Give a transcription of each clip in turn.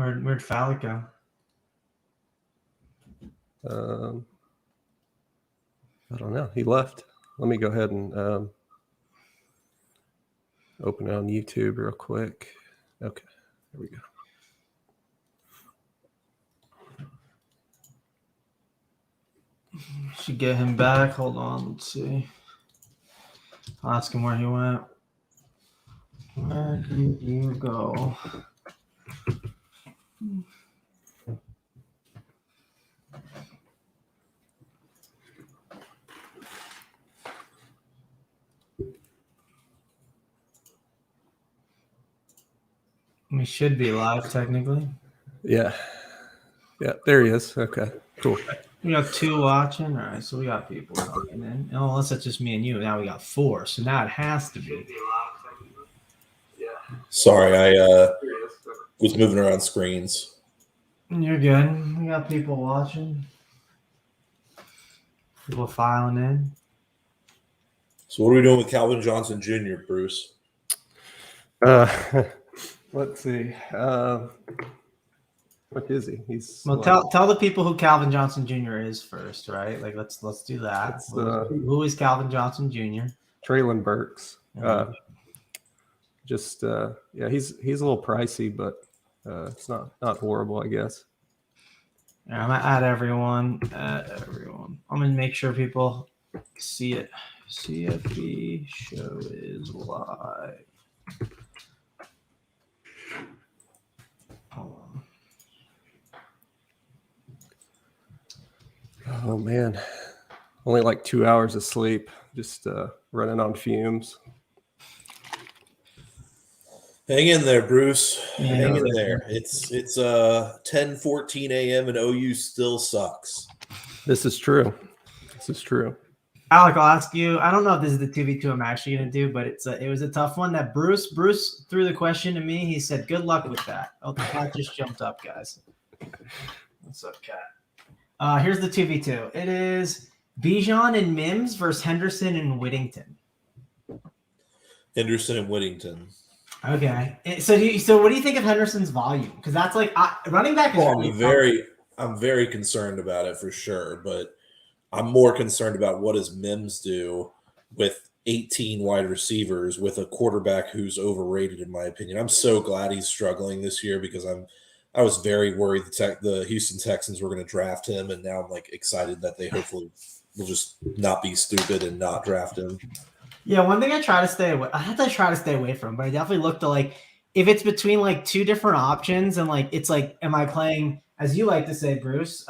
Where'd Fallon go? I don't know. He left. Let me go ahead and open it on YouTube real quick. Okay, there we go. Should get him back. Hold on. Let's see. I'll ask him where he went. Where did you go? We should be live technically. Yeah, there he is. Okay, cool. We got 2 watching. All right, so we got people coming in. Oh, unless that's just me and you. Now we got 4. So now it has to be. Sorry, I was moving around screens. You're good. We got people watching. People filing in. So what are we doing with Calvin Johnson Jr., Bruce? Let's see. What is he? He's well. Tell the people who Calvin Johnson Jr. is first, right? Like let's do that. Who is Calvin Johnson Jr.? Traylon Burks. He's a little pricey, but it's not horrible, I guess. Yeah, I'm gonna add everyone. I'm gonna make sure people see it. CFB show is live. Hold on. Oh man, only like 2 hours of sleep. Just running on fumes. Hang in there, Bruce. Hang in there. It's 10:14 a.m. and OU still sucks. This is true. Alec, I'll ask you. I don't know if this is the 2v2 I'm actually going to do, but it was a tough one. That Bruce threw the question to me. He said, "Good luck with that." Oh, the cat just jumped up, guys. What's up, cat? Here's the 2v2. It is Bijan and Mims versus Henderson and Whittington. Henderson and Whittington. Okay. So what do you think of Henderson's volume? Because that's like running back. I'm very concerned about it for sure, but I'm more concerned about what does Mims do with 18 wide receivers with a quarterback who's overrated, in my opinion. I'm so glad he's struggling this year because I was very worried the Houston Texans were going to draft him, and now I'm like excited that they hopefully will just not be stupid and not draft him. Yeah, one thing I try to stay away from, but I definitely look to like if it's between like 2 different options and like it's like, am I playing, as you like to say, Bruce,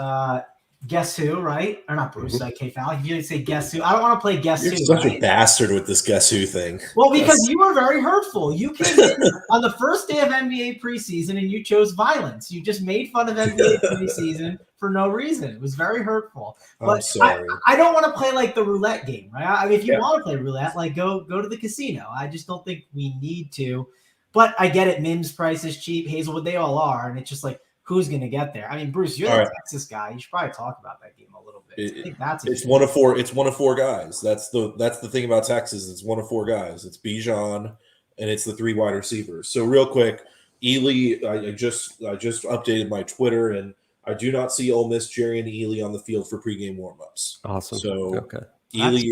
guess who, right? Or not Bruce, K-Fal. If you say guess who, I don't want to play guess who. You're such a bastard with this guess who thing. Well, because you were very hurtful. You came in on the first day of NBA preseason and you chose violence. You just made fun of NBA preseason for no reason. It was very hurtful. But I'm sorry. I don't want to play like the roulette game, right? I mean, if you want to play roulette, like go to the casino. I just don't think we need to. But I get it. Mims price is cheap. Hazelwood, they all are. And it's just like, who's going to get there? I mean, Bruce, you're the Texas guy. You should probably talk about that game a little bit. I think it's one of 4. It's one of 4 guys. That's the thing about Texas. It's one of 4 guys. It's Bijan, and it's the 3 wide receivers. So real quick, Ely. I just updated my Twitter, and I do not see Ole Miss, Jerry, and Ely on the field for pregame warmups. Awesome. So Ely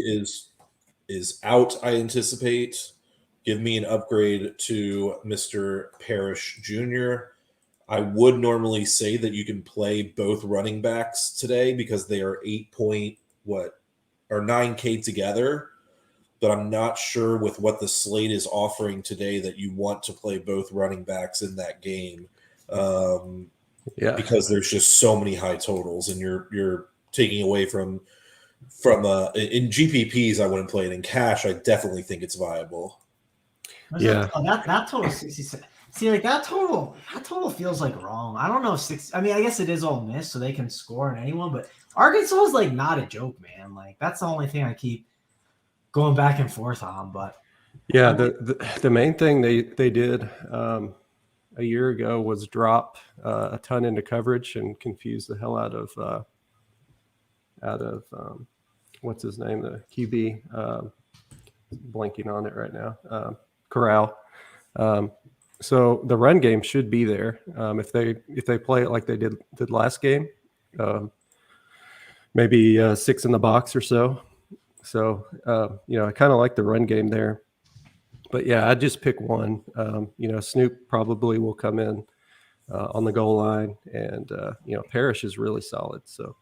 is out. I anticipate. Give me an upgrade to Mr. Parrish Jr. I would normally say that you can play both running backs today because they are 9K together, but I'm not sure with what the slate is offering today that you want to play both running backs in that game. Because there's just so many high totals, and you're taking away from in GPPs. I wouldn't play it. In cash, I definitely think it's viable. That total 66. See, like that total feels like wrong. I don't know if 6. I mean, I guess it is Ole Miss, so they can score on anyone. But Arkansas is like not a joke, man. Like that's the only thing I keep going back and forth on. But yeah, the main thing they did a year ago was drop a ton into coverage and confuse the hell out of what's his name, the QB. Blanking on it right now. Corral. So the run game should be there if they play it like they did last game. Maybe 6 in the box or so. So I kind of like the run game there. But yeah, I'd just pick one. Snoop probably will come in on the goal line, and Parrish is really solid. So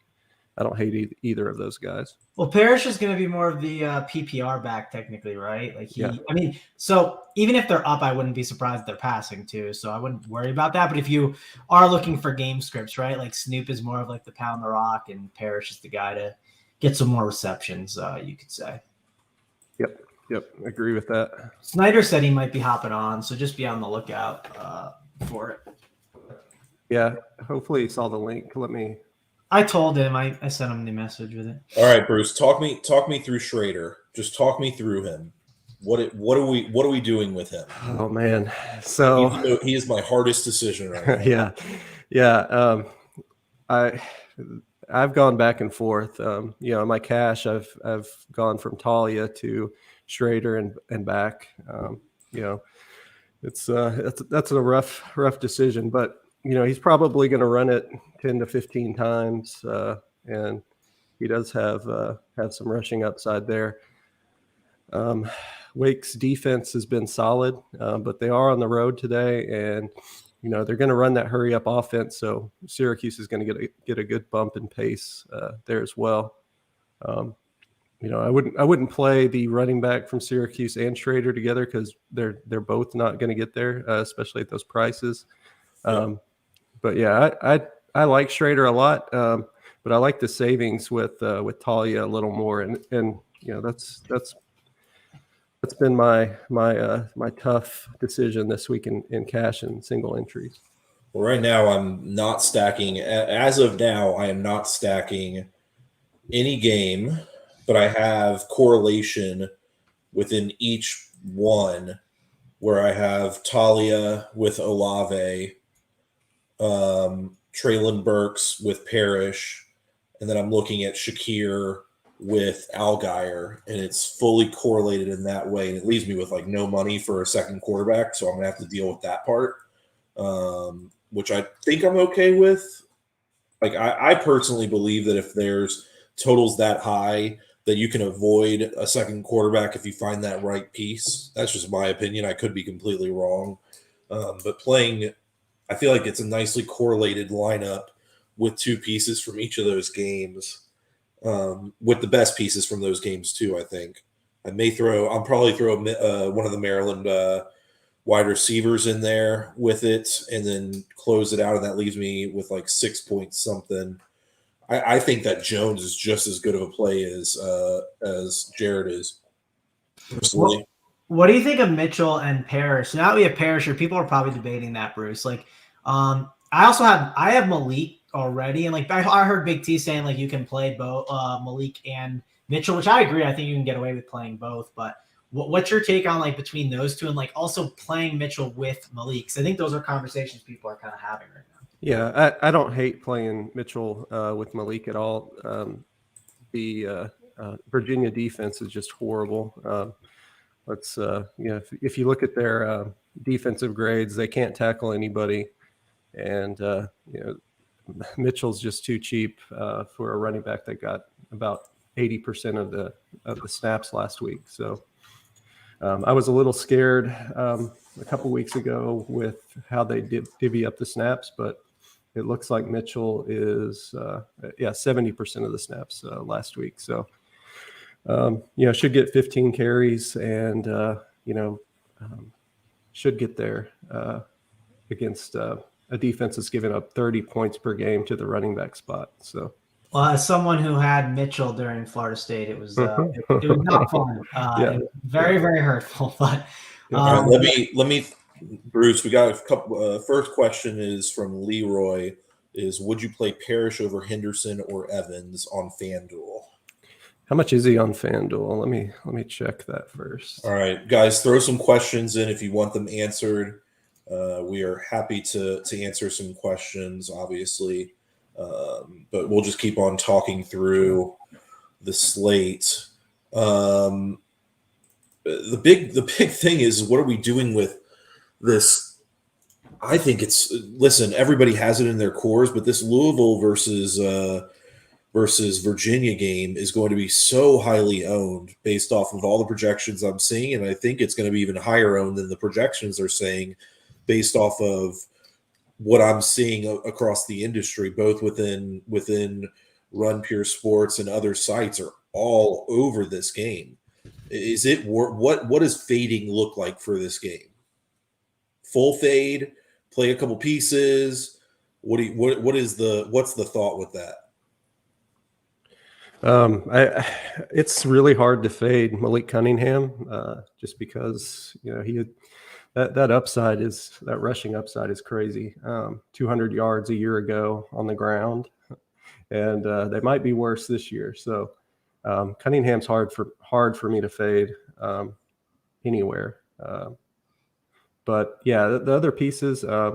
I don't hate either of those guys. Well, Parrish is going to be more of the PPR back, technically, right? Like Yeah. I mean, so even if they're up, I wouldn't be surprised if they're passing too. So I wouldn't worry about that. But if you are looking for game scripts, right? Like Snoop is more of like the pound the rock, and Parrish is the guy to get some more receptions, you could say. Yep, agree with that. Snyder said he might be hopping on, so just be on the lookout for it. Yeah, hopefully he saw the link. I told him. I sent him the message with it. All right, Bruce, talk me through Schrader. Just talk me through him. What are we doing with him? Oh man, so he is my hardest decision right now. yeah. I've gone back and forth. In my cash, I've gone from Talia to Schrader and back. That's a rough decision, but he's probably going to run it 10 to 15 times, and he does have some rushing upside there. Wake's defense has been solid, but they are on the road today, and they're going to run that hurry up offense. So Syracuse is going to get a good bump in pace there as well. I wouldn't play the running back from Syracuse and Schrader together because they're both not going to get there, especially at those prices. But yeah, I like Schrader a lot, but I like the savings with Talia a little more, and that's been my tough decision this week in cash and single entries. Well, right now I'm not stacking. As of now, I am not stacking any game, but I have correlation within each one where I have Talia with Olave, Traylon Burks with Parrish, and then I'm looking at Shakir with Algier, and it's fully correlated in that way. And it leaves me with like no money for a second quarterback, so I'm gonna have to deal with that part, which I think I'm okay with. Like I personally believe that if there's totals that high, that you can avoid a second quarterback if you find that right piece. That's just my opinion. I could be completely wrong, but playing, I feel like it's a nicely correlated lineup with two pieces from each of those games. With the best pieces from those games too, I think. I'll probably throw one of the Maryland wide receivers in there with it and then close it out, and that leaves me with like 6 points something. I think that Jones is just as good of a play as Jared is. Personally. What do you think of Mitchell and Parrish? Now that we have Parrish here, people are probably debating that, Bruce. Like, I have Malik already, and like I heard Big T saying like you can play both Malik and Mitchell, which I agree. I think you can get away with playing both. But what's your take on like between those two and like also playing Mitchell with Malik? Because I think those are conversations people are kind of having right now. Yeah, I don't hate playing Mitchell with Malik at all. The Virginia defense is just horrible. If you look at their defensive grades, they can't tackle anybody, and Mitchell's just too cheap for a running back that got about 80% of the snaps last week. So I was a little scared a couple weeks ago with how they divvy up the snaps, but it looks like Mitchell is 70% of the snaps last week. So should get 15 carries and should get there against a defense that's given up 30 points per game to the running back spot. So, well, as someone who had Mitchell during Florida State, it was it was not fun. It was very, very hurtful. But all right, let me, Bruce. We got a couple. First question is from Leroy: is would you play Parrish over Henderson or Evans on FanDuel? How much is he on FanDuel? Let me check that first. All right, guys, throw some questions in if you want them answered. We are happy to answer some questions, obviously, but we'll just keep on talking through the slate. The big thing is, what are we doing with this I think listen, everybody has it in their cores, but this Louisville versus Virginia game is going to be so highly owned based off of all the projections I'm seeing, and I think it's going to be even higher owned than the projections are saying based off of what I'm seeing across the industry, both within Run Pure Sports and other sites are all over this game. Is it what does fading look like for this game? Full fade, play a couple pieces. What's the thought with that? It's really hard to fade Malik Cunningham just because that upside that rushing upside is crazy. 200 yards a year ago on the ground, and they might be worse this year. So Cunningham's hard for me to fade anywhere. But yeah, the other pieces I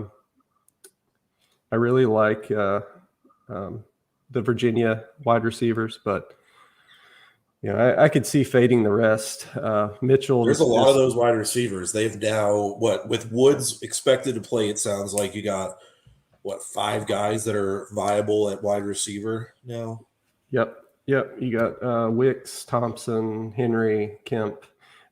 really like. The Virginia wide receivers, but I could see fading the rest. Mitchell. There's a lot of those wide receivers. They've now with Woods expected to play. It sounds like you got 5 guys that are viable at wide receiver now. Yep. You got Wicks, Thompson, Henry, Kemp.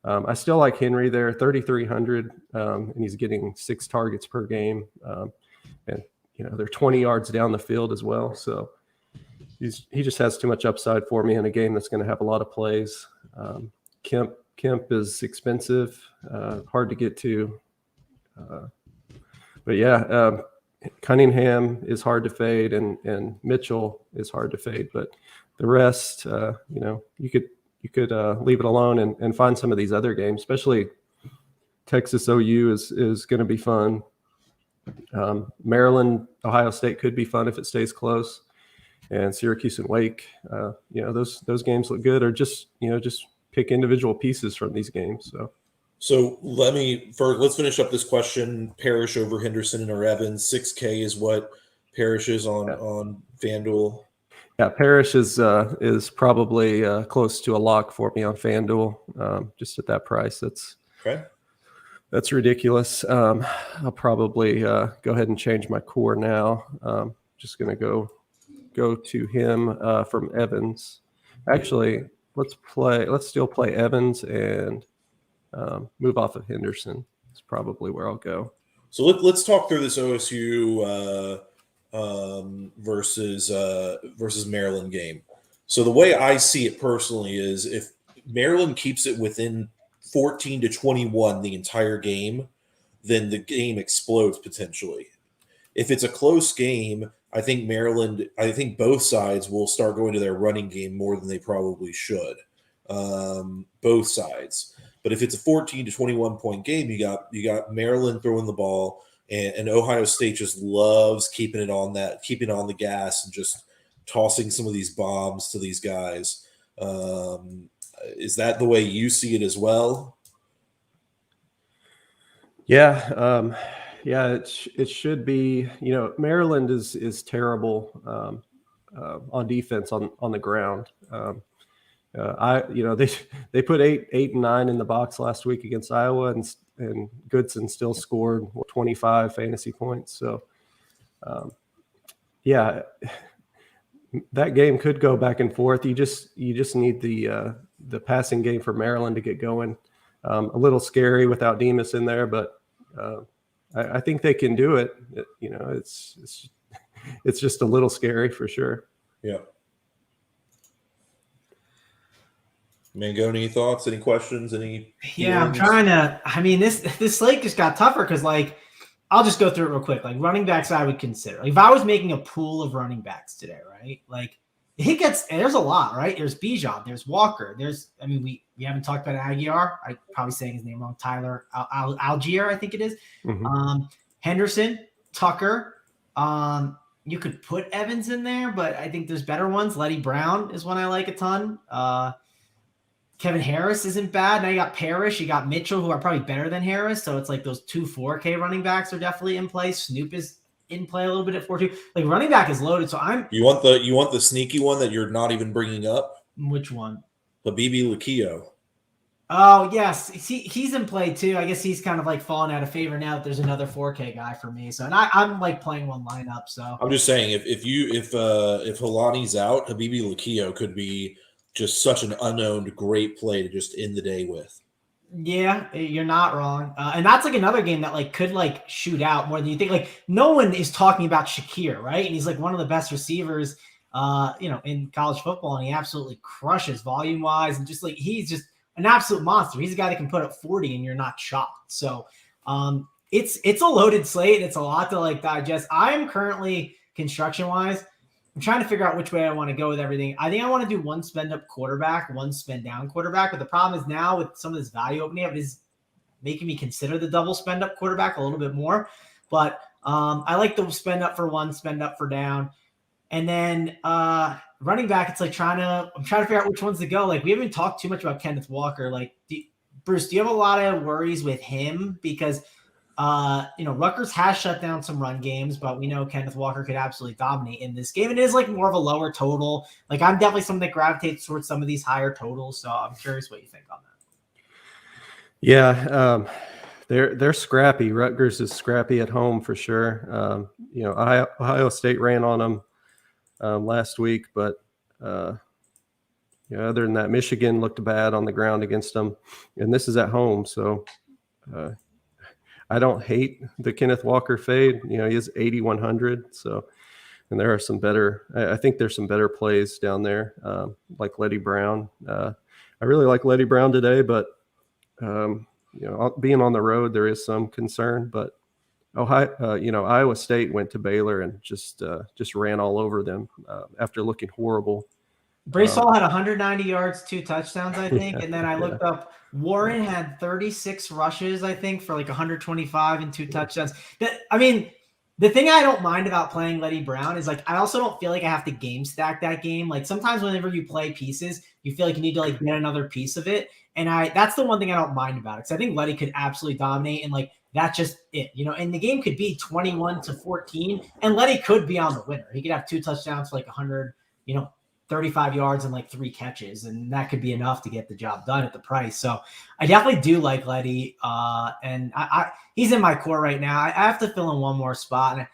I still like Henry there, 3,300, and he's getting 6 targets per game, and they're 20 yards down the field as well. So. He just has too much upside for me in a game that's going to have a lot of plays. Kemp is expensive, hard to get to. But yeah, Cunningham is hard to fade, and Mitchell is hard to fade. But the rest, you could leave it alone and find some of these other games, especially Texas OU is going to be fun. Maryland, Ohio State could be fun if it stays close. And Syracuse and Wake, those games look good. Or just pick individual pieces from these games. So let's finish up this question. Parrish over Henderson or Evans. 6K is what Parrish is on FanDuel. Yeah, Parrish is probably close to a lock for me on FanDuel. Just at that price, that's ridiculous. I'll probably go ahead and change my core now. Just gonna go to him from Evans. Actually, let's still play Evans and move off of Henderson. That's probably where I'll go. So let's talk through this OSU versus Maryland game. So the way I see it personally is if Maryland keeps it within 14 to 21 the entire game, then the game explodes potentially. If it's a close game, I think both sides will start going to their running game more than they probably should. Both sides. But if it's a 14 to 21 point game, you got Maryland throwing the ball, and Ohio State just loves keeping on the gas and just tossing some of these bombs to these guys. Is that the way you see it as well? Yeah. Yeah, it should be. Maryland is terrible on defense on the ground. They put 8 and 9 in the box last week against Iowa, and Goodson still scored 25 fantasy points. So, yeah, that game could go back and forth. You just need the passing game for Maryland to get going. A little scary without Demas in there, but. I think they can do it. It's just a little scary for sure. Yeah. Mango, any thoughts? Any questions? Yeah, I'm trying to. I mean, this slate just got tougher because, I'll just go through it real quick. Running backs, I would consider. If I was making a pool of running backs today, right? There's a lot, right? There's Bijan, there's Walker, we haven't talked about Aguiar. I'm probably saying his name wrong. Tyler Algier, I think it is. Mm-hmm. Henderson, Tucker. You could put Evans in there, but I think there's better ones. Letty Brown is one I like a ton. Kevin Harris isn't bad. Now you got Parrish, you got Mitchell, who are probably better than Harris. So it's those 2 4K running backs are definitely in play. Snoop is in play a little bit at 4-2. Running back is loaded. So You want the sneaky one that you're not even bringing up? Which one? Habibi Lakio. Oh yes, he's in play too. I guess he's kind of like falling out of favor now that there's another 4K guy for me. So, and I'm like playing one lineup. So I'm just saying, if Helani's out, Habibi Lakio could be just such an unowned great play to just end the day with. yeah, you're not wrong. And that's like another game that like could like shoot out more than you think. Like no one is talking about Shakir, right? And he's like one of the best receivers, in college football, and he absolutely crushes volume wise, and just like he's just an absolute monster. He's a guy that can put up 40, and you're not shocked. So, it's a loaded slate. It's a lot to like digest. I am currently construction wise. I'm trying to figure out which way I want to go with everything. I think I want to do one spend up quarterback, one spend down quarterback. But the problem is now with some of this value opening up is making me consider the double spend up quarterback a little bit more. But I like the spend up for one, spend up for down. And then running back, it's like I'm trying to figure out which ones to go. Like we haven't talked too much about Kenneth Walker. Like Bruce, do you have a lot of worries with him? Because Rutgers has shut down some run games, but we know Kenneth Walker could absolutely dominate in this game. It is like more of a lower total. Like I'm definitely someone that gravitates towards some of these higher totals. So I'm curious what you think on that. Yeah, they're scrappy. Rutgers is scrappy at home for sure. Ohio State ran on them last week, but other than that, Michigan looked bad on the ground against them, and this is at home, so. I don't hate the Kenneth Walker fade. He is 8,100. So, and there are some better. I think there's some better plays down there, like Letty Brown. I really like Letty Brown today, but being on the road, there is some concern. But Iowa State went to Baylor and just ran all over them after looking horrible. Brees Hall had 190 yards, 2 touchdowns, I think. And then I looked up Warren had 36 rushes, I think, for like 125 and 2 touchdowns. The thing I don't mind about playing Letty Brown is like I also don't feel like I have to game stack that game. Like sometimes whenever you play pieces, you feel like you need to like get another piece of it. And that's the one thing I don't mind about it. Because I think Letty could absolutely dominate, and like that's just it, and the game could be 21-14, and Letty could be on the winner. He could have 2 touchdowns for like 100, 35 yards and like 3 catches, and that could be enough to get the job done at the price. So I definitely do like Letty, and he's in my core right now. I have to fill in one more spot, and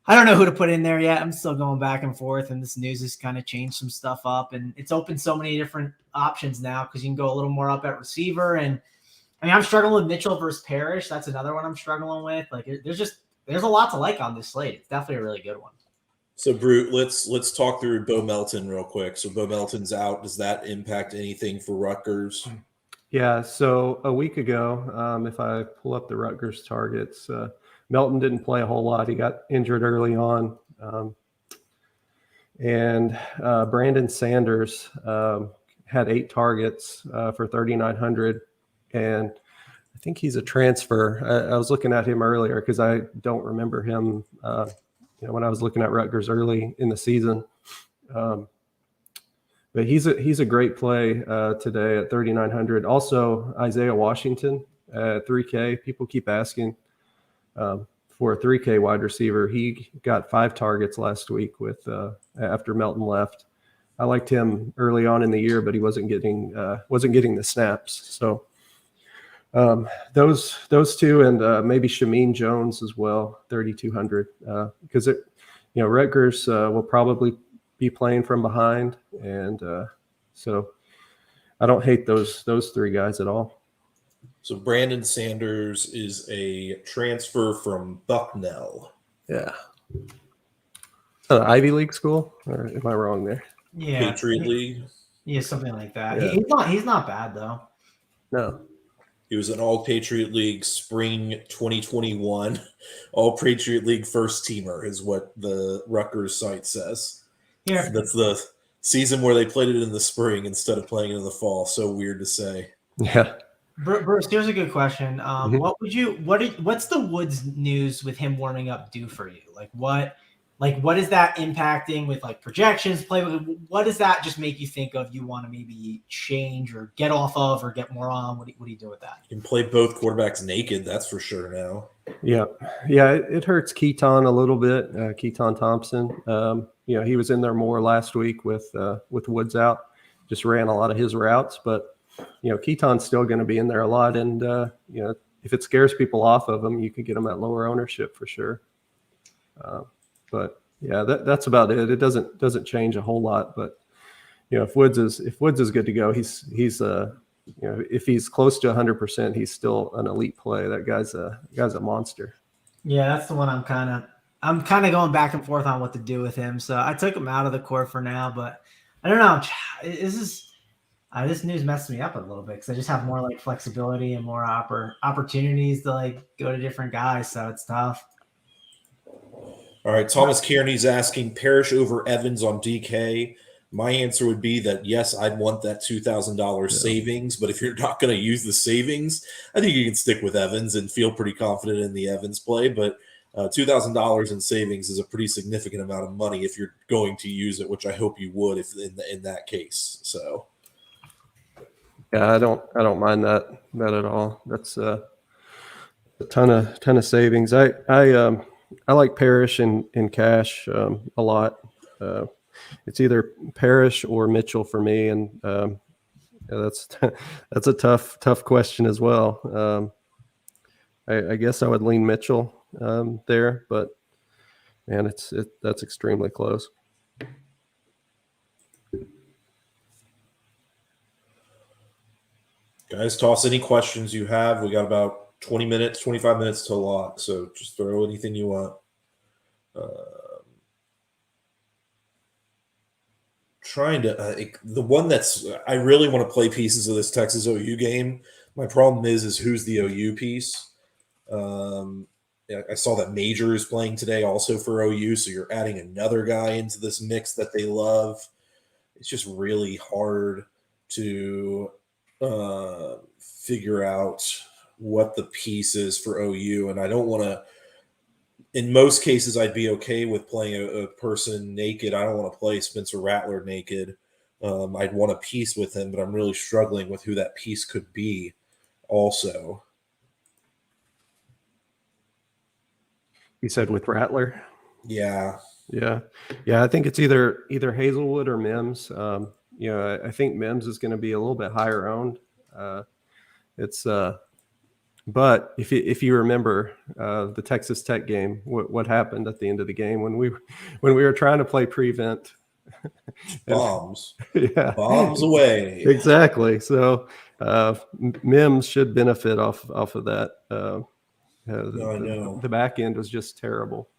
I don't know who to put in there yet. I'm still going back and forth, and this news has kind of changed some stuff up, and it's opened so many different options now because you can go a little more up at receiver. And I'm struggling with Mitchell versus Parrish. That's another one I'm struggling with. Like there's a lot to like on this slate. It's definitely a really good one. So, Brute, let's talk through Bo Melton real quick. So, Bo Melton's out. Does that impact anything for Rutgers? Yeah. So a week ago, if I pull up the Rutgers targets, Melton didn't play a whole lot. He got injured early on, and Brandon Sanders had 8 targets for 3,900, and I think he's a transfer. I was looking at him earlier because I don't remember him. When I was looking at Rutgers early in the season. But he's a great play today at 3,900. Also, Isaiah Washington at 3K. People keep asking for a 3K wide receiver. He got 5 targets last week after Melton left. I liked him early on in the year, but he wasn't getting the snaps. So those 2 and maybe Shameen Jones as well, 3,200, because Rutgers will probably be playing from behind, and so I don't hate those 3 guys at all. So Brandon Sanders is a transfer from Bucknell. Yeah, an Ivy League school, or am I wrong there? Yeah, Patriot League. Yeah, something like that. Yeah. He's not bad though. No. He was an All-Patriot League Spring 2021 All-Patriot League first teamer is what the Rutgers site says. Yeah. That's the season where they played it in the spring instead of playing it in the fall. So weird to say. Yeah. Bruce, here's a good question. What's the Woods news with him warming up do for you? What is that impacting with like projections, play? What does that just make you think of you want to maybe change or get off of or get more on? What do you do with that? You can play both quarterbacks naked, that's for sure now. Yeah. It hurts Keaton a little bit. Keaton Thompson. He was in there more last week with Woods out. Just ran a lot of his routes, but Keaton's still going to be in there a lot, and if it scares people off of him, you could get him at lower ownership for sure. But yeah, that's about it. It doesn't change a whole lot. But if Woods is good to go, he's if he's close to 100%, he's still an elite play. That guy's a monster. Yeah, that's the one I'm kind of going back and forth on what to do with him. So I took him out of the core for now, but I don't know. This news messed me up a little bit because I just have more like flexibility and more opportunities to like go to different guys. So it's tough. All right, Thomas Kearney's asking Parrish over Evans on DK. My answer would be that yes, I'd want that $2,000 savings, but if you're not going to use the savings, I think you can stick with Evans and feel pretty confident in the Evans play. But $2,000 in savings is a pretty significant amount of money if you're going to use it, which I hope you would if in that case. So. Yeah, I don't mind that at all. That's a ton of savings. I like Parrish in cash a lot. It's either Parrish or Mitchell for me, and that's a tough question as well. I guess I would lean Mitchell there, but man, that's extremely close. Guys, toss any questions you have. We got about 20 minutes, 25 minutes to lock, so just throw anything you want. Trying to the one that's I really want to play pieces of this Texas OU game. My problem is who's the OU piece. I saw that Major is playing today also for OU, so you're adding another guy into this mix that they love. It's just really hard to figure out what the piece is for OU, and I don't want to. In most cases, I'd be okay with playing a person naked. I don't want to play Spencer Rattler naked. I'd want a piece with him, but I'm really struggling with who that piece could be also. You said with Rattler? Yeah. I think it's either Hazelwood or Mims. I think Mims is going to be a little bit higher owned. But if you remember the Texas Tech game, what happened at the end of the game when we were trying to play prevent? Bombs. Yeah. Bombs away. Exactly. So Mims should benefit off of that. The back end was just terrible.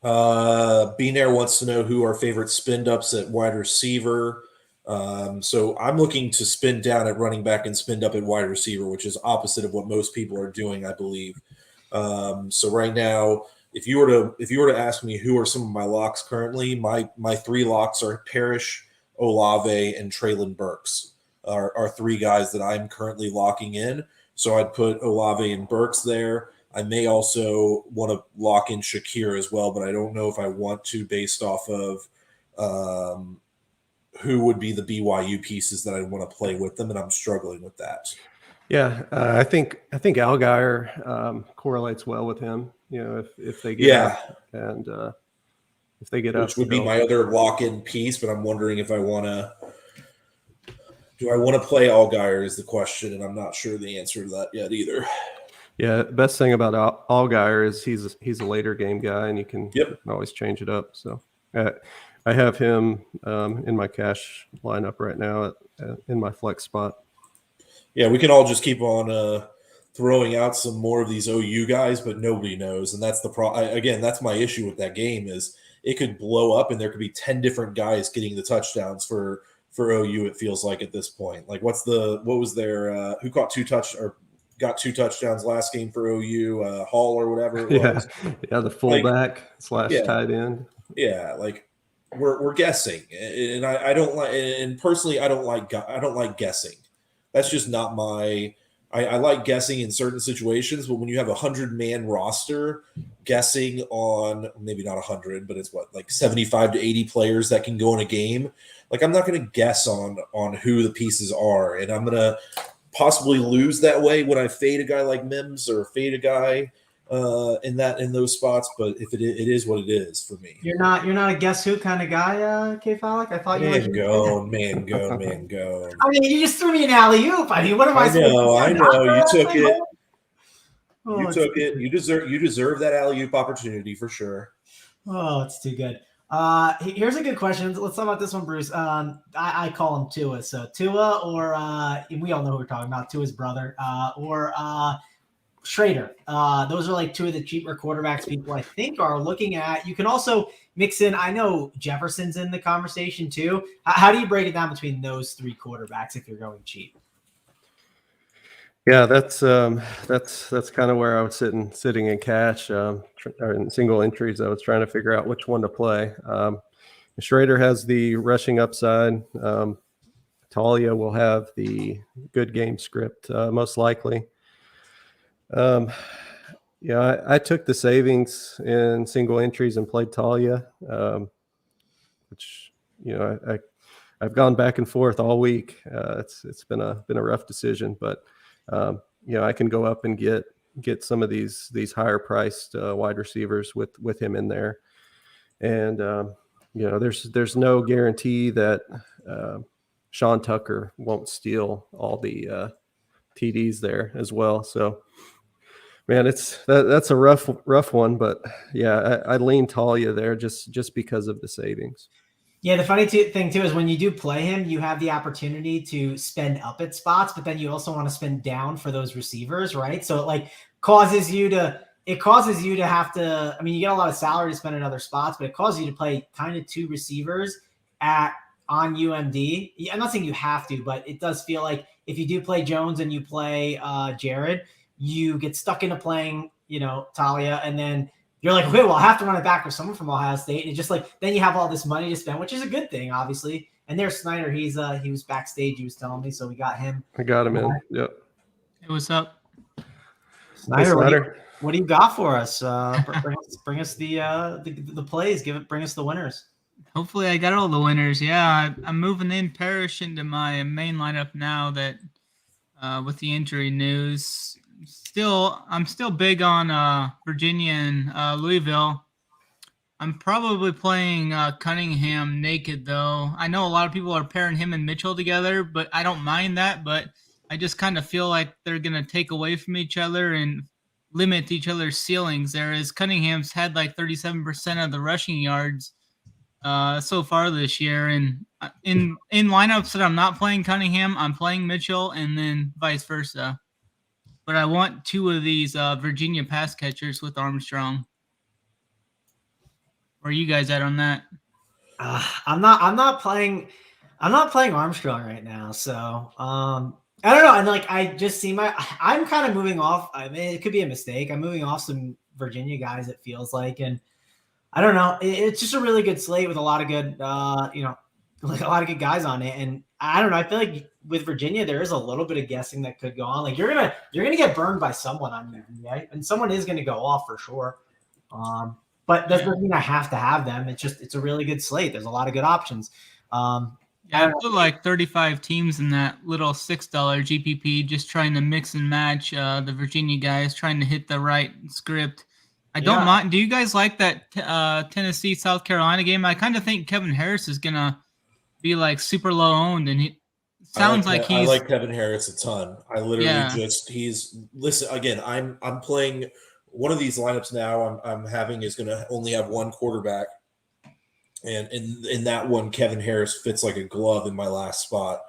Beanair wants to know who our favorite spin ups at wide receiver. So I'm looking to spin down at running back and spin up at wide receiver, which is opposite of what most people are doing, I believe. So right now, if you were to ask me who are some of my locks currently, my three locks are Parrish, Olave, and Traylon Burks are three guys that I'm currently locking in. So I'd put Olave and Burks there. I may also want to lock in Shakir as well, but I don't know if I want to based off of who would be the BYU pieces that I want to play with them, and I'm struggling with that. Yeah, I think Allgeier correlates well with him. If they get up and if they get up, which would be my other lock-in piece. But I'm wondering if I want to. Do I want to play Allgeier is the question, and I'm not sure the answer to that yet either. Yeah, the best thing about Allgeier is he's a later game guy, and you can always change it up. So I have him in my cash lineup right now in my flex spot. Yeah, we can all just keep on throwing out some more of these OU guys, but nobody knows, and that's the again, that's my issue with that game is it could blow up, and there could be 10 different guys getting the touchdowns for OU. It feels like at this point, like what was their who got two touchdowns last game for OU, Hall or whatever it was. Yeah, the fullback / tight end. Yeah, like we're guessing, and I don't like, and personally I don't like guessing. That's just not my. I like guessing in certain situations, but when you have 100-man roster, guessing on maybe not 100, but it's like 75 to 80 players that can go in a game. Like I'm not going to guess on who the pieces are, and I'm going to possibly lose that way when I fade a guy like Mims or fade a guy in those spots. But if it is what it is for me. You're not a guess who kind of guy, K Falik? I thought you Man were. gone, man gone, man gone. I mean, you just threw me an alley oop. I mean, what am I I supposed to know, do? I Not know. throw You that took thing it. home? Oh, You it's took too it. good. You deserve that alley oop opportunity for sure. Oh, it's too good. Here's a good question. Let's talk about this one, Bruce. I call him Tua. So Tua, or we all know who we're talking about. Tua's brother, or Schrader. Those are like two of the cheaper quarterbacks people I think are looking at. You can also mix in. I know Jefferson's in the conversation too. How do you break it down between those three quarterbacks if you're going cheap? Yeah, that's kind of where I was sitting in cash or in single entries. I was trying to figure out which one to play. Schrader has the rushing upside. Talia will have the good game script most likely. I took the savings in single entries and played Talia, which I've gone back and forth all week. It's been a rough decision, but I can go up and get some of these higher priced wide receivers with him in there, and there's no guarantee that Sean Tucker won't steal all the TDs there as well. So, man, that's a rough one, but yeah, I lean Talia there just because of the savings. Yeah, the funny thing too is when you do play him, you have the opportunity to spend up at spots, but then you also want to spend down for those receivers, right? So it causes you to have to. I mean, you get a lot of salary to spend in other spots, but it causes you to play kind of two receivers on UMD. I'm not saying you have to, but it does feel like if you do play Jones and you play Jared, you get stuck into playing Talia, and then you're like, okay, well, I have to run it back with someone from Ohio State. And it's just then you have all this money to spend, which is a good thing, obviously. And there's Snyder. He was backstage. He was telling me, so we got him. I got him in. Yep. Hey, what's up? Snyder, Hey, Snyder. what do you got for us? Bring us the plays. Bring us the winners. Hopefully I got all the winners. Yeah, I'm moving in Parrish into my main lineup now that with the injury news. I'm still big on Virginia and Louisville. I'm probably playing Cunningham naked, though. I know a lot of people are pairing him and Mitchell together, but I don't mind that. But I just kind of feel like they're going to take away from each other and limit each other's ceilings. Whereas Cunningham's had like 37% of the rushing yards so far this year. And in lineups that I'm not playing Cunningham, I'm playing Mitchell, and then vice versa. But I want two of these Virginia pass catchers with Armstrong. Where are you guys at on that? I'm not playing Armstrong right now, so I don't know. And I just see I'm kind of moving off. I mean, it could be a mistake. I'm moving off some Virginia guys. It feels like, and I don't know. It's just a really good slate with a lot of good, a lot of good guys on it. And I don't know. I feel like with Virginia, there is a little bit of guessing that could go on. Like you're gonna get burned by someone on you, right? And someone is gonna go off for sure. But that doesn't mean I have to have them. It's a really good slate. There's a lot of good options. I put like 35 teams in that little $6 GPP, just trying to mix and match the Virginia guys, trying to hit the right script. I don't mind. Do you guys like that Tennessee South Carolina game? I kind of think Kevin Harris is gonna be like super low owned, and he sounds like he's. I like Kevin Harris a ton. I literally listen again. I'm playing one of these lineups now. I'm having is going to only have one quarterback, and in that one, Kevin Harris fits like a glove in my last spot,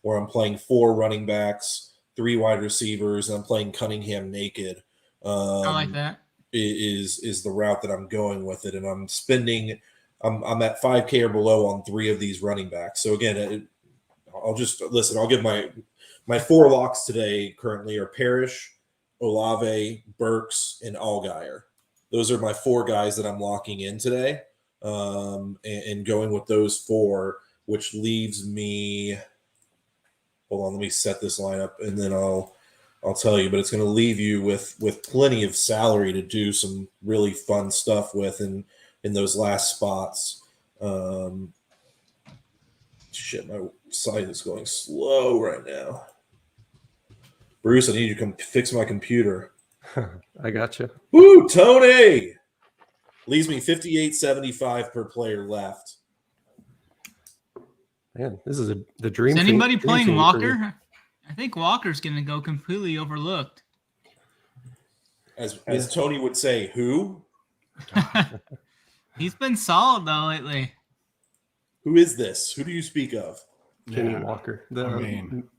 where I'm playing 4 running backs, 3 wide receivers, and I'm playing Cunningham naked. I like that. Is the route that I'm going with it, and I'm spending. I'm at 5K or below on 3 of these running backs. So again, I'll just listen. I'll give my 4 locks today. Currently are Parrish, Olave, Burks, and Allgeier. Those are my 4 guys that I'm locking in today, and going with those 4, which leaves me. Hold on, let me set this lineup, and then I'll tell you. But it's going to leave you with plenty of salary to do some really fun stuff with in those last spots. Shit, my site is going slow right now. Bruce, I need you to come fix my computer. I got you. Woo, Tony! Leaves me 58.75 per player left. Man, this is the dream. Is anybody dream playing team for you. Walker? I think Walker's going to go completely overlooked. As Tony would say, who? He's been solid, though, lately. Who is this? Who do you speak of? Kenny Walker. The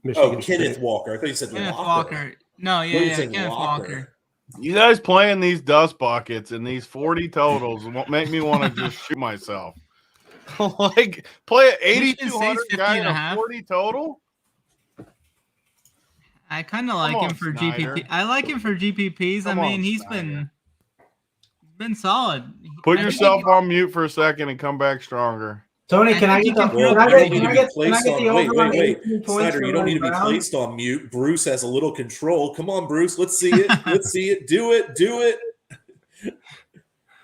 Michigan Kenneth State. Walker. I thought you said Kenneth Walker. Walker. No, I thought you yeah, said Kenneth Walker. You guys playing these dust buckets and these 40 totals won't make me want to just shoot myself. Like, play an 8,200 guy in a 40 total? I kind of like him for Snyder. GPP. I like him for GPPs. Come I mean, on, he's Snyder. been solid. Put I think yourself on mute for a second and come back stronger. Tony, I can I think get he the can- Well, can I you get don't need can to I be get placed the on. Wait. over on 18 points Snyder, for you don't need to be Brown? placed on mute. Bruce has a little control. Come on, Bruce. Let's see it. Let's see it. Do it. Do it.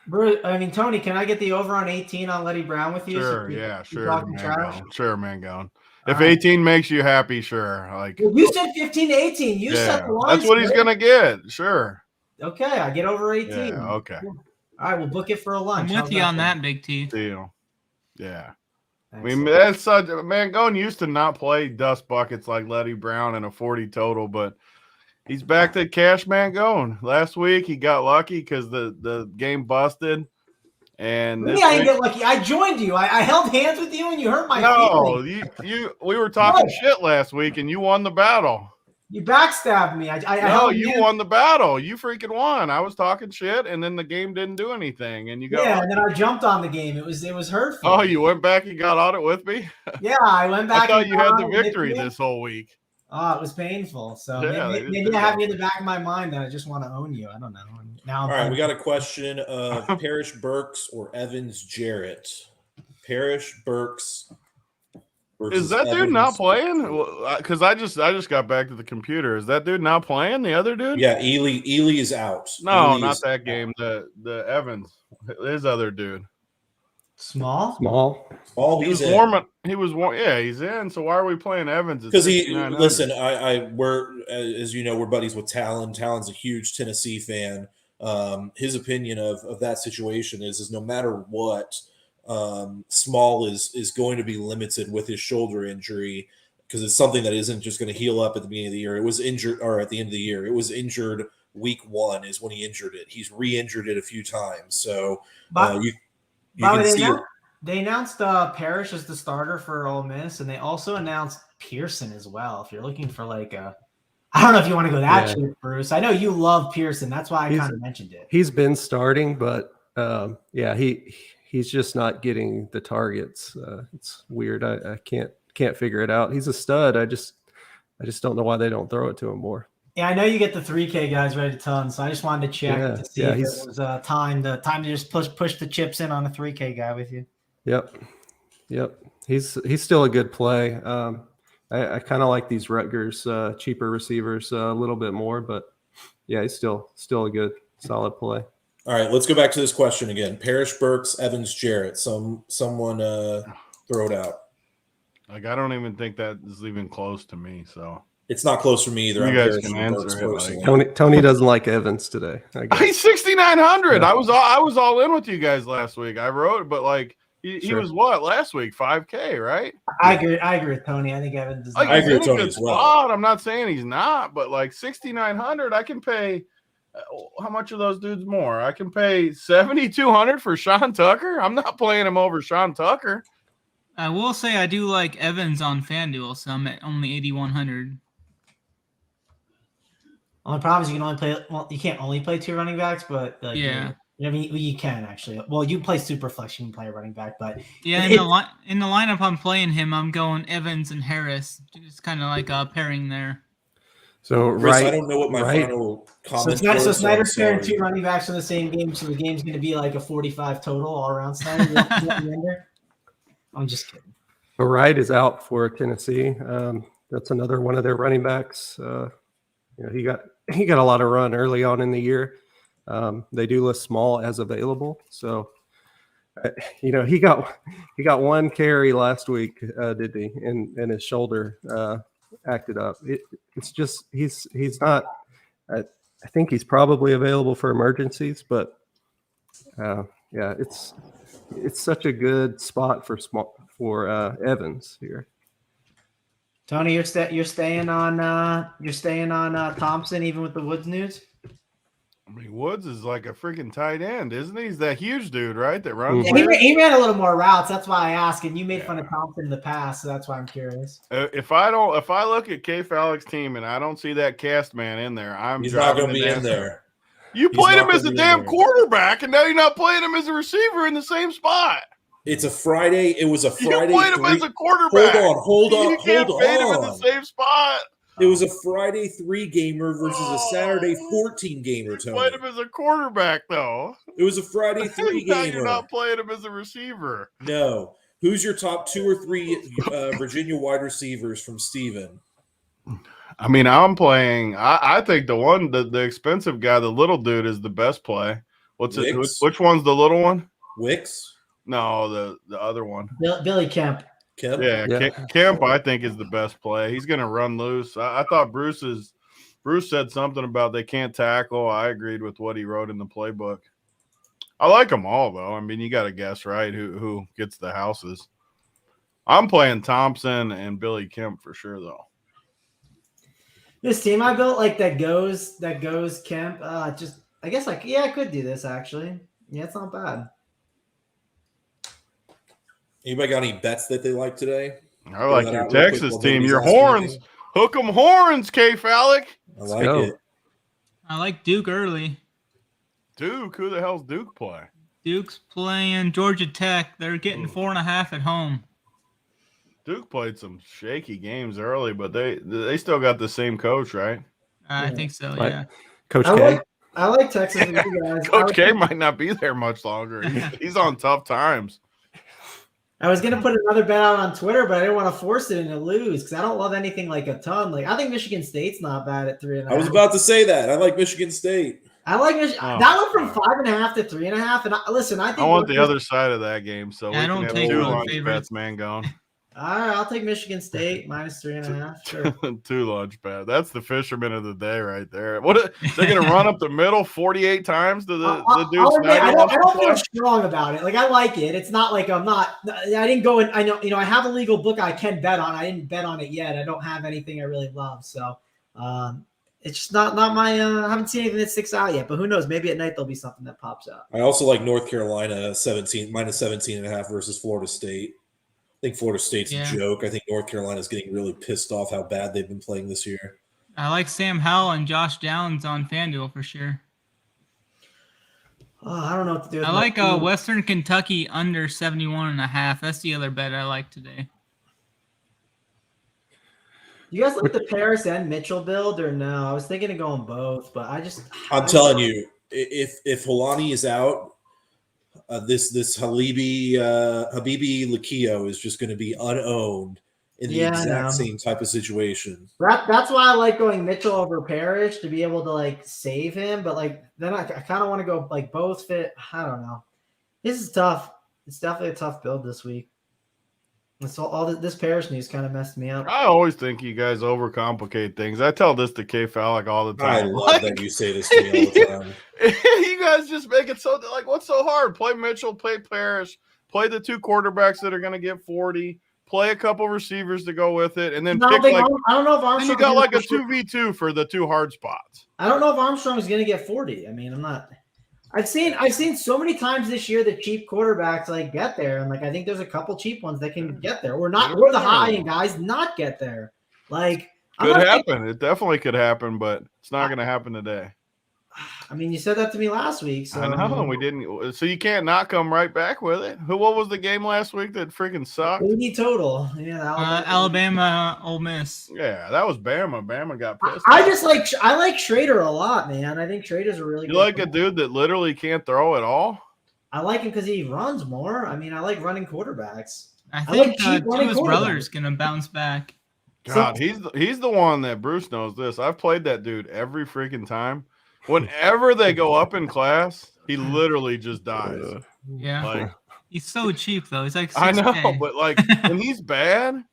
Bruce, I mean, Tony, can I get the over on 18 on Letty Brown with you? Sure, you- yeah, you sure, talking trash? Mangone. Sure, Mangone. All If right. 18 makes you happy, sure. Like, Well, you said 15 to 18. You set yeah, the line. that's what he's sir. gonna get. Sure. Okay, I get over 18. Yeah. Okay. All right, we'll book it for a I'm lunch. with How's you on sound? that, Big T. Deal. Yeah. I Thanks. mean, that's such. Mangone used to not play dust buckets like Letty Brown in a 40 total, but he's back to Cash Mangone. Last week he got lucky because the game busted. And Me, this I didn't week, get lucky. I joined you. I held hands with you, and you hurt my no, feelings. we were talking No. shit last week, and you won the battle. You backstabbed me. I No, held you hands. won the battle. You freaking won. I was talking shit, and then the game didn't do anything, and you got. Yeah, lucky. and then I jumped on the game. It was hurtful. Oh, you went back and got on it with me? Yeah, I went back. I thought and you had got the on it, victory hit me. this whole week. Oh, it was painful. So Yeah, they maybe, did maybe I have that. you in the back of my mind that I just want to own you. I don't know. And now I'm All right, we got a question of Parrish Burks or Evans Jarrett. Parrish Burks. versus Is that dude Evans. not playing? Because I just got back to the computer. Is that dude not playing? The other dude? Yeah, Ely is out. No, Ely not is that out. game. The Evans, his other dude. small. Small. All He was he's in. warm. He was warm. Yeah, he's in. So why are we playing Evans? at Because he 6,900? listen, we're as you know, we're buddies with Talon. Talon's a huge Tennessee fan. His opinion of that situation is no matter what, Small is going to be limited with his shoulder injury because it's something that isn't just going to heal up at the beginning of the year. It was injured, or at the end of the year, it was injured. Week 1 is when he injured it. He's re-injured it a few times, so But, you by the can way, see it. they announced Parrish as the starter for Ole Miss, and they also announced Pearson as well. If you're looking for like a, I don't know if you want to go that Yeah. cheap, Bruce. I know you love Pearson. That's why I He's- kind of mentioned it. He's been starting, but yeah, he's just not getting the targets. It's weird. I can't figure it out. He's a stud. I just don't know why they don't throw it to him more. Yeah, I know you get the 3K guys ready to ton, so I just wanted to check Yeah, to see yeah, if he's- it was time to just push the chips in on a 3K guy with you. Yep. He's still a good play. I kind of like these Rutgers cheaper receivers a little bit more, but yeah, he's still a good solid play. All right, let's go back to this question again. Parrish Burks, Evans Jarrett. Someone throw it out. Like, I don't even think that is even close to me. So It's not close for me either. You I'm guys Parrish can and Burks answer it, like- personally. Tony doesn't like Evans today. I guess. he's 6,900. Yeah. I was all in with you guys last week. I wrote, but like he Sure. was what last week 5K, right? I agree with Tony. I think Evans is Like, I he's agree in with a Tony good as well. spot. I'm not saying he's not, but like 6,900, I can pay. How much of those dudes more? I can pay 7,200 for Sean Tucker. I'm not playing him over Sean Tucker. I will say I do like Evans on FanDuel, so I'm at only 8,100. Only problem is you can only play. Well, you can't only play 2 running backs, but like, Yeah. I mean, you can actually. Well, you play super flex, you can play a running back, but Yeah, in the lineup I'm playing him, I'm going Evans and Harris. It's kind of like a pairing there. So Chris, right, I don't know what my right. final so, comments Snyder, were. so so Snyder's I'm pairing sorry. 2 running backs in the same game, so the game's going to be like a 45 total all around. Snyder, you want the under? I'm just kidding. But Wright is out for Tennessee. That's another one of their running backs. He got a lot of run early on in the year. They do list Small as available, so he got 1 carry last week, did he? And his shoulder acted up. It's just he's not. I think he's probably available for emergencies, but yeah, it's such a good spot for Evans here. Tony, you're staying on Thompson even with the Woods news. I mean, Woods is like a freaking tight end, isn't he? He's that huge dude, right? That runs. Yeah, he ran a little more routes. That's why I asked. And you made fun of Thompson in the past, so that's why I'm curious. If I look at K Fallick's team and I don't see that cast man in there, He's not going to be in there. You played him as a damn quarterback, and now you're not playing him as a receiver in the same spot. It's a Friday. It was a Friday. You played him as a quarterback. Hold on. You can't fade him in the same spot. It was a Friday 3-gamer versus a Saturday 14-gamer. You played him as a quarterback, though. It was a Friday 3-gamer. Now you're not playing him as a receiver. No. Who's your top 2 or 3 Virginia wide receivers from Steven? I mean, I'm playing. I think the expensive guy, the little dude, is the best play. What's it? Which one's the little one? Wicks? No, the other one. Billy Kemp. Yeah. Kemp, I think, is the best play. He's going to run loose. I thought Bruce said something about they can't tackle. I agreed with what he wrote in the playbook. I like them all, though. I mean, you got to guess, right, who gets the houses. I'm playing Thompson and Billy Kemp for sure, though. This team I built, like that goes Kemp. I guess I could do this actually. Yeah, it's not bad. Anybody got any bets that they like today? I like your Texas team. Your horns. Hook 'em horns, K Fallick. I like it. I like Duke early. Duke? Who the hell's Duke play? Duke's playing Georgia Tech. They're getting 4.5 at home. Duke played some shaky games early, but they still got the same coach, right? I think so, yeah. Coach K. I like Texas with you guys. Coach K might not be there much longer. He's on tough times. I was gonna put another bet out on Twitter, but I didn't want to force it and to lose because I don't love anything like a ton. Like I think Michigan State's not bad at 3.5. I was about to say that. I like Michigan State. I like Michigan. That went from 5.5 to 3.5. And I think I want the other side of that game, so yeah, we can have 2 lunch bets, man, going. All right, I'll take Michigan State minus 3.5. Sure. 2 lunch bets. That's the fisherman of the day right there. What they're going to run up the middle 48 times to the dude? I don't feel strong about it. Like I like it. It's not like I'm not. I didn't go and I know I have a legal book I can bet on. I didn't bet on it yet. I don't have anything I really love, so it's just not my. I haven't seen anything that sticks out yet. But who knows? Maybe at night there'll be something that pops out. I also like North Carolina minus 17.5 versus Florida State. I think Florida State's a joke. I think North Carolina's getting really pissed off how bad they've been playing this year. I like Sam Howell and Josh Downs on FanDuel for sure. Oh, I don't know what to do. I like Western Kentucky under 71.5. That's the other bet I like today. You guys like the Paris and Mitchell build or no? I was thinking of going both, but I'm telling you, if Holani is out, this Habibi Lakio is just going to be unowned in the exact same type of situation. That's why I like going Mitchell over Parrish to be able to like save him, but like then I kind of want to go like both fit. I don't know. This is tough. It's definitely a tough build this week. And so this Parrish news kind of messed me up. I always think you guys overcomplicate things. I tell this to K Fallick all the time. I love that you say this to me all the time. You guys just make it so like, what's so hard? Play Mitchell, play Parrish, play the 2 quarterbacks that are going to get 40, play a couple receivers to go with it, and then pick like. I don't know if Armstrong. Then you got like a 2v2 for the 2 hard spots. I don't know if Armstrong is going to get 40. I mean, I'm not. I've seen so many times this year that cheap quarterbacks like get there, and like I think there's a couple cheap ones that can get there, or the high end guys not get there. Like could happen. It definitely could happen, but it's not going to happen today. I mean, you said that to me last week. So I know we didn't. So you can't not come right back with it. What was the game last week that freaking sucked? 80 total. Yeah, Alabama, Ole Miss. Yeah, that was Bama. Bama got pissed. I like Schrader a lot, man. I think Schrader's a really. You good like a dude that literally can't throw at all? I like him because he runs more. I mean, I like running quarterbacks. I think Tua's brother's gonna bounce back. God, he's the one that Bruce knows this. I've played that dude every freaking time. Whenever they go up in class, he literally just dies. Yeah, like, he's so cheap though. He's like 6K. I know, but like when he's bad,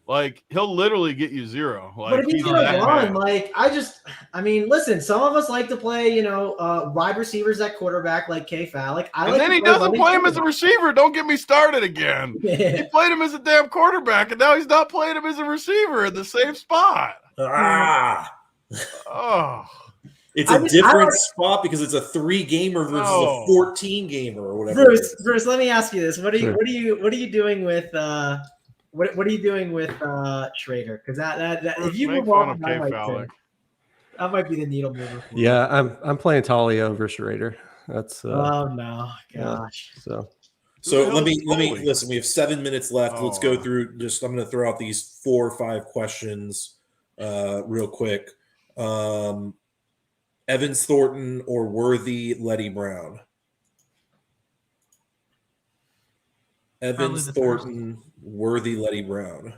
Like he'll literally get you 0. Like But if he's gonna that run, bad. like I mean, listen. Some of us like to play, wide receivers at quarterback, like K-Fal. Like I And like then to he play doesn't running play him as a quarterback. receiver. Don't get me started again. He played him as a damn quarterback, and now he's not playing him as a receiver in the same spot. Ah, Oh, it's I a just- different spot because it's a 3-gamer versus a No. 14-gamer or whatever. it is. Bruce, let me ask you this: Sure. what are you doing with what are you doing with Schrader? Because that if you make move fun on, of I K. might Fowler. say that might be the needle mover. For you. Yeah, I'm playing Talia over Schrader. That's Oh no, yeah. gosh. So So Who the let hell's me Foley? listen. We have 7 minutes left. Let's Oh, go wow. through. I'm going to throw out these 4 or 5 questions real quick. Evans Thornton or Worthy Letty Brown? Evans the Thornton, Worthy Letty Brown.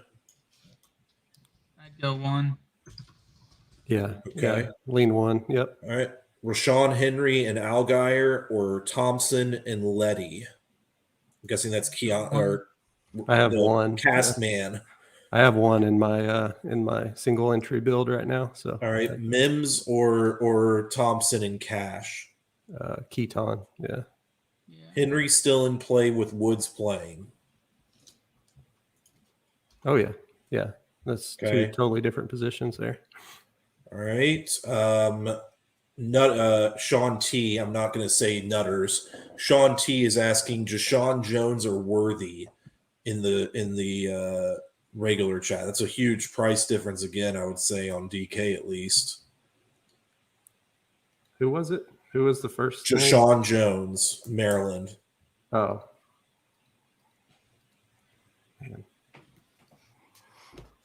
I'd go 1. yeah, Okay. yeah, lean 1. Yep. All right. Rashawn Henry and Algier or Thompson and Letty? I'm guessing that's Keon or I have the 1. cast Yeah. man. I have 1 in my single entry build right now. So All right. Mims or Thompson and Cash? Keaton. Yeah. Yeah. Henry still in play with Woods playing. Oh yeah. Yeah. That's Okay. 2 totally different positions there. All right. Sean T. I'm not going to say Nutters. Sean T. is asking Jashawn Jones or Worthy in the regular chat. That's a huge price difference again, I would say, on DK at least. Who was it? Who was the first name? Jashawn Jones, Maryland. Oh.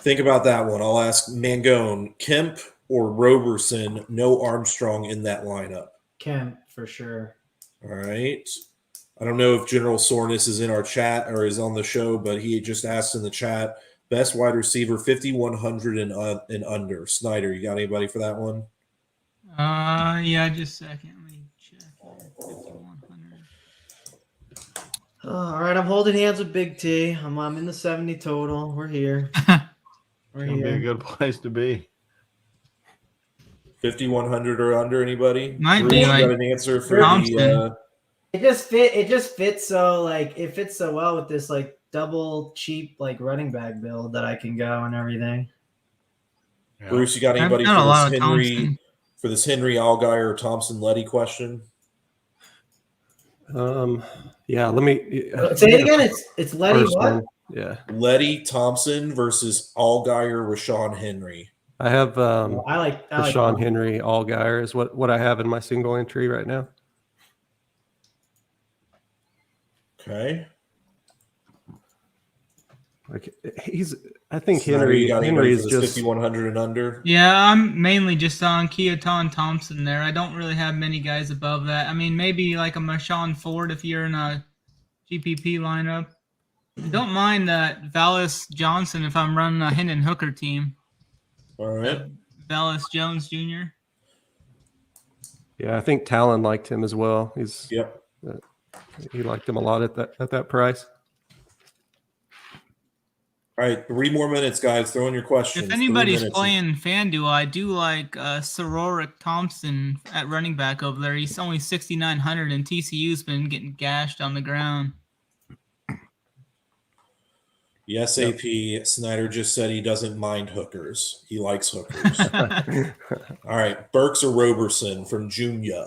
Think about that one. I'll ask Mangone, Kemp or Roberson, no Armstrong in that lineup. Kemp for sure. All right. I don't know if General Soreness is in our chat or is on the show, but he just asked in the chat, best wide receiver, 5,100 and under. Snyder, you got anybody for that one? Yeah, just a second. Let me check here. 5,100. All right, I'm holding hands with Big T. I'm in the 70 total. We're here. We're It's gonna be a here. good place to be. 5,100 or under, anybody? Might Bruce, be you like got an answer for Thompson. the It just fits so it fits so well with this double cheap running back build that I can go and everything. Yeah. Bruce, you got I've anybody got a for lot this of Henry Thompson. for this Henry Algier or Thompson Letty question? Yeah, let me Say it again. It's Letty first what? one. Yeah. Letty Thompson versus Algier Rashawn Henry. I have I like Sean Henry Allgaier is what I have in my single entry right now. Okay. Like I think Snyder, you got Henry anybody is for this just 5,100 and under? Yeah, I'm mainly just on Keaton Thompson there. I don't really have many guys above that. I mean, maybe like a Marshawn Ford if you're in a GPP lineup. I don't mind that Vallis Johnson if I'm running a Hendon Hooker team. All right. Vallis Jones Jr. yeah. I think Talon liked him as well. Yep. He liked him a lot at that price. All right, 3 more minutes, guys. Throw in your questions. If 3 anybody's minutes. playing FanDuel, I do like Sororic Thompson at running back over there. He's only 6,900, and TCU's been getting gashed on the ground. Yes, AP. Snyder just said he doesn't mind hookers. He likes hookers. All right, Burks or Roberson from Junior?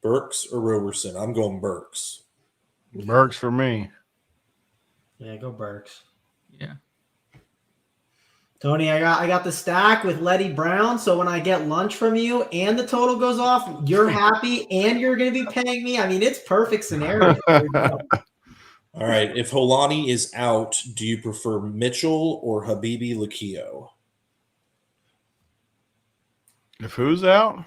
Burks or Roberson? I'm going Burks. Burks for me. Yeah, go Burks. Yeah. Tony, I got the stack with Letty Brown, so when I get lunch from you and the total goes off, you're happy and you're going to be paying me. I mean, it's perfect scenario. All right, if Holani is out, do you prefer Mitchell or Habibi Lakio? If who's out?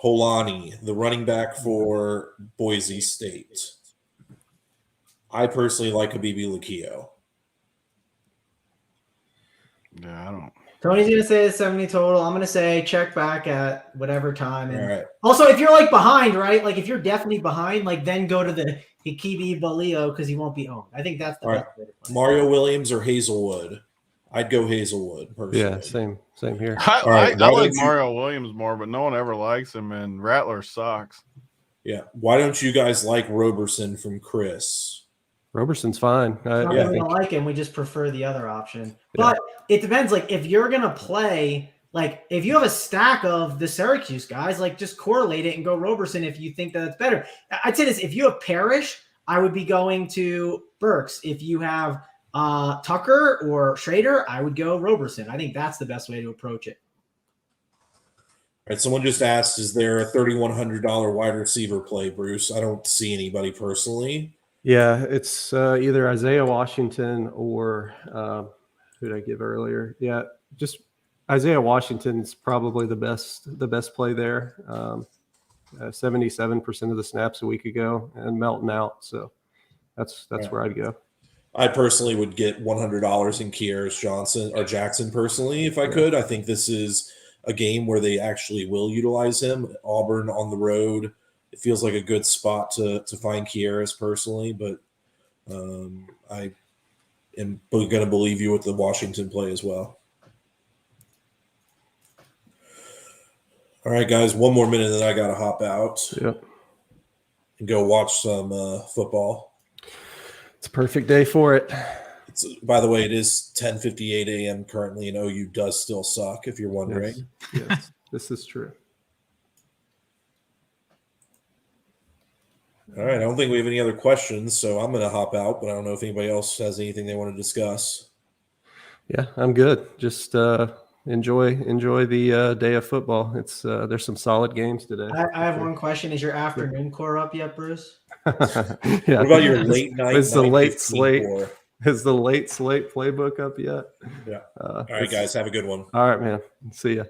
Holani, the running back for Boise State. I personally like Habibi Lakio. Yeah, I don't. Tony's going to say it's 70 total. I'm going to say check back at whatever time. And All right. also, if you're behind, right? Like if you're definitely behind, then go to the Hikibi Balio because he won't be owned. I think that's the All best right. way to play. Mario Williams or Hazelwood? I'd go Hazelwood personally. Yeah, same here. I right, like why don't you- Mario Williams more, but no one ever likes him, and Rattler sucks. Yeah. Why don't you guys like Roberson from Chris? Roberson's fine. It's not I that we think don't like him. We just prefer the other option. Yeah. But it depends. Like if you're gonna play, like if you have a stack of the Syracuse guys, like just correlate it and go Roberson if you think that it's better. I'd say this: if you have Parrish, I would be going to Burks. If you have Tucker or Schrader, I would go Roberson. I think that's the best way to approach it. All right. Someone just asked, is there a $3,100 wide receiver play, Bruce? I don't see anybody personally. Yeah, it's either Isaiah Washington or who did I give earlier? Yeah, just Isaiah Washington's probably the best play there. 77% of the snaps a week ago and Melton out, so that's Right. where I'd go. I personally would get $100 in Kieras Jackson personally if I could. I think this is a game where they actually will utilize him. Auburn on the road. It feels like a good spot to find Kieras personally, but I am going to believe you with the Washington play as well. All right, guys, one more minute, then I got to hop out Yep, and go watch some football. it's a perfect day for it. By the way, it is 10:58 a.m. currently, and OU does still suck, if you're wondering. Yes, this is true. All right, I don't think we have any other questions, so I'm going to hop out, but I don't know if anybody else has anything they want to discuss. Yeah, I'm good. Just enjoy the day of football. It's there's some solid games today. I have one question: is your afternoon core up yet, Bruce? Yeah. What about your late night? Is the late 9:15 slate? core? Is the late slate playbook up yet? Yeah. All right, guys, have a good one. All right, man. See ya.